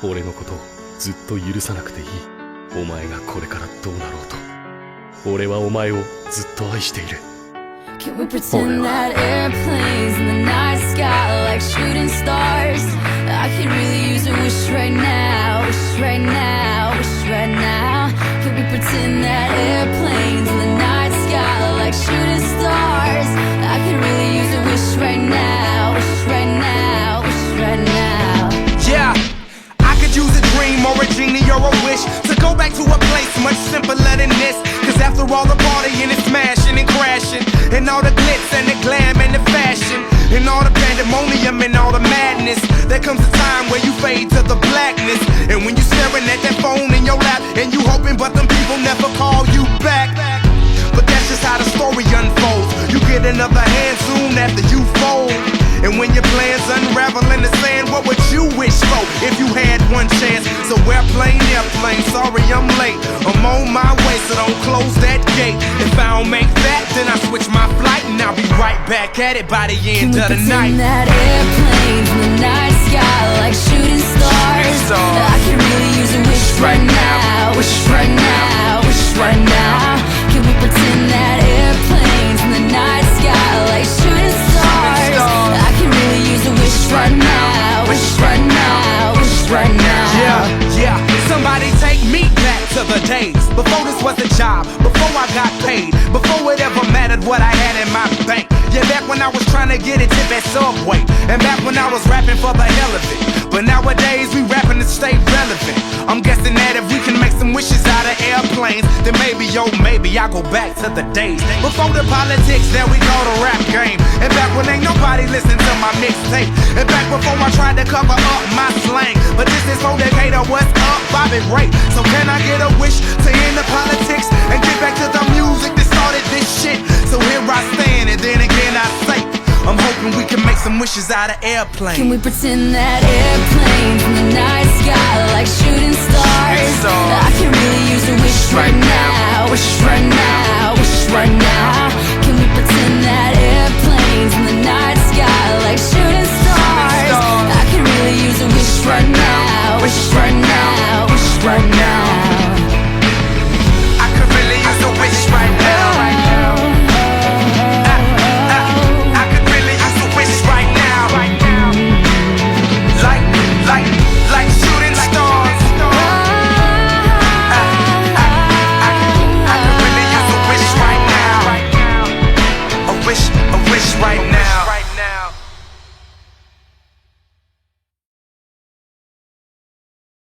俺のことをずっと許さなくていい。お前がこれからどうなろうと、俺はお前をずっと愛している。 Can we pretend that airplanes in the night sky like shooting stars? I could really use a wish right now, wish right now, wish right now. Can we pretend that airplanes in the night sky like shooting stars? I could really use a wish right now, wish right now, wish right now. Yeah, I could use a dream or a genie or a wish to go back to a place much simpler than this. Cause after all the partying and smashing and crashing, and all the glitz and the glam and the fashion, and all the pandemonium and all the madness, there comes a time where you fade to the blackness. And when you staring at that phone in your lap, and you hoping but them people never call you back. But that's just how the story unfolds. You get another hand soon after you fold. And when your plans unravel in the sand, what would you wish for if you had one chance? So airplane, sorry I'm late. I'm on my way, so don't close that gate. If I don't make that, then I switch my flight, and I'll be right back at it by the end of the night. Can we pretend that airplanes in the night sky like shooting stars? I can really use a wish right now, wish right now, wish right now. Can we pretend that airplanes in the night sky like shooting stars? I can really use a wish right now, wish right now, wish right now. Yeah, somebody take me back to the days before this was a job, before I got paid, before it ever mattered what I had in my bank. Yeah, back when I was trying to get a tip at Subway, and back when I was rapping for the hell of it. But nowadays we rapping to stay relevant. I'm guessing that if we can make some wishes out of airplanes, then maybe, oh maybe I'll go back to the days before the politics, there we go, the rap game. And back when ain't nobody listened to my mixtape, and back before I tried to cover up my slang. But this is for Decatur, what's up, Bobby Ray? So can I get a wish to end the politics and get back to the music that started this shit? So here I stand, and then again I say, I'm hoping we can make some wishes out of airplanes. Can we pretend that airplanes in the night sky like shooting stars? I can really use a wish right now, wish right now, wish right now. Can we pretend that airplanes in the night sky like shooting